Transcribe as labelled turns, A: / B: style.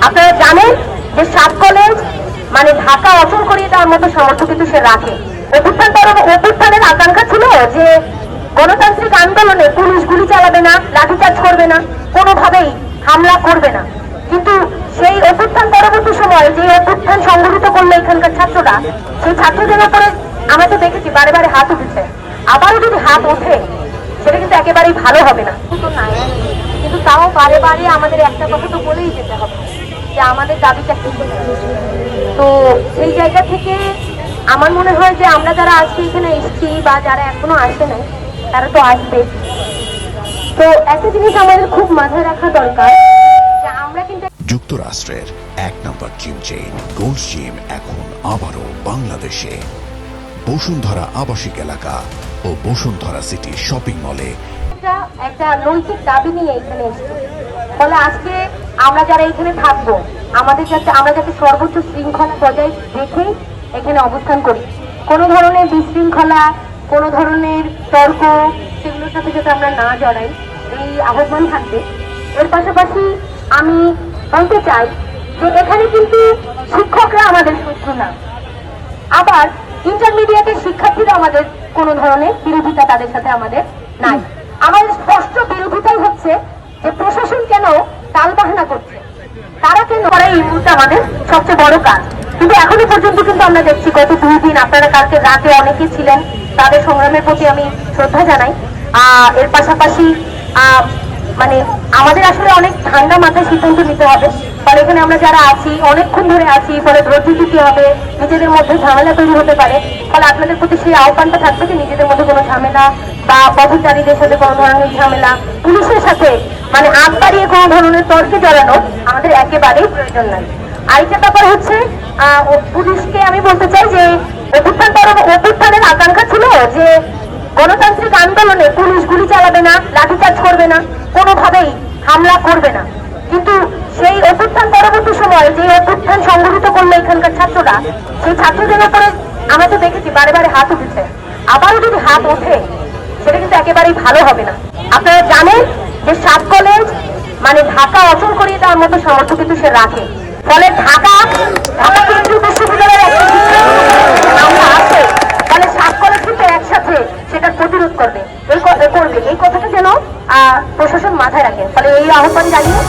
A: আপনারা জানেন যে সাত কলেজ মানে ঢাকা অচল করিয়ে দেওয়ার মতো সামর্থ্য কিন্তু সে রাখে। অভ্যুত্থানের আকাঙ্ক্ষা ছিল যে গণতান্ত্রিক আন্দোলনে পুলিশ গুলি চালাবে না, লাঠিচার্জ করবে না, কোনোভাবেই হামলা করবে না। কিন্তু সেই অভ্যুত্থান পরবর্তী সময়ে যে অভ্যুত্থান সংগঠিত করলো এখানকার ছাত্ররা, সেই ছাত্রদের ব্যাপারে আমরা তো দেখেছি বারে বারে হাত উঠেছে। আবারও যদি হাত ওঠে সেটা কিন্তু একেবারেই ভালো হবে না। কিন্তু তাও বারে বারে আমাদের একটা কথা তো বলেই যেতে হবে যে আমাদের দাবিটা কি। তো সেই জায়গা থেকে আমার মনে হয় যে আমরা যারা আজকে এখানে এসেছি বা যারা এখনো আসে নাই তারা তো আসবে। তো একটা জিনিস আমাদের খুব মাথায় রাখা দরকার যে আমরা কিন্তু
B: যুক্তরাষ্ট্রের এক নম্বর জিম চেইন গোল্ড জিম এখন আবারও বাংলাদেশে বসুন্ধরা আবাসিক এলাকা ও বসুন্ধরা সিটি শপিং মলে
A: একটা নৈতিক দাবি নিয়ে এখানে এসেছি। ফলে আজকে আমরা যারা এখানে থাকবো আমরা যাতে সর্বোচ্চ শৃঙ্খলা বজায় রেখেই এখানে অবস্থান করি। কোনো ধরনের বিশৃঙ্খলা, কোনো ধরনের তর্ক সেগুলোর সাথে যাতে আমরা না জড়াই, এই আহ্বান থাকবে। এর পাশাপাশি আমি বলতে চাই যে এখানে কিন্তু শিক্ষকরা আমাদের শত্রু না, আবার ইন্টারমিডিয়েটের শিক্ষার্থীরা আমাদের কোনো ধরনের বিরোধিতা তাদের সাথে আমাদের নাই। আমাদের স্পষ্ট বিরোধিতাই হচ্ছে যে প্রশাসন কেন টালবাহানা করছে, তারা কেন করে, এই মুহূর্তে আমাদের সবচেয়ে বড় কাজ। কিন্তু এখনো পর্যন্ত কিন্তু আমরা দেখছি গত 2 দিন আপনারা কালকে রাতে অনেকে ছিলেন, তাদের সংগ্রামের প্রতি আমি শ্রদ্ধা জানাই। এর পাশাপাশি মানে আমাদের আসলে অনেক ঠান্ডা মাথায় সিদ্ধান্ত নিতে হবে। ফলে এখানে আমরা যারা আছি অনেকক্ষণ ধরে আছি, ফলে ধৈর্য দিতে হবে, নিজেদের মধ্যে ঝামেলা তৈরি হতে পারে। ফলে আপনাদের প্রতি সেই আহ্বানটা থাকবে যে নিজেদের মধ্যে কোনো ঝামেলা বা পথচারীদের সাথে কোনো ধরনের ঝামেলা, পুলিশের সাথে মানে আগ বাড়িয়ে কোনো ধরনের তর্কে জড়ানো আমাদের একেবারেই প্রয়োজন নাই। আরেকটা ব্যাপার হচ্ছে পুলিশকে আমি বলতে চাই যে অভ্যুত্থানের আকাঙ্ক্ষা ছিল যে গণতান্ত্রিক আন্দোলনে পুলিশ গুলি চালাবে না, লাঠিচার্জ করবে না, কোনোভাবেই হামলা করবে না। কিন্তু সেই অভ্যুত্থান পরবর্তী সময়ে যে অভ্যুত্থান সংগঠিত করলো এখানকার ছাত্ররা, সেই ছাত্রদের ব্যাপারে আমরা তো দেখেছি বারে বারে হাত উঠেছে। আবারও যদি হাত ওঠে সেটা কিন্তু একেবারেই ভালো হবে না। আপনারা জানেন যে সাত কলেজ মানে ঢাকা অচল করিয়ে দেওয়ার মতো সামর্থ্য কিন্তু সে রাখে। ফলে ঢাকা কেন্দ্রীয় বিশ্ববিদ্যালয়ের আমরা আছে, ফলে সাত কলেজ কিন্তু একসাথে সেটার প্রতিরোধ করবে, এই কথাটা যেন প্রশাসন মাথায় রাখে। ফলে এই আহ্বান জানিয়ে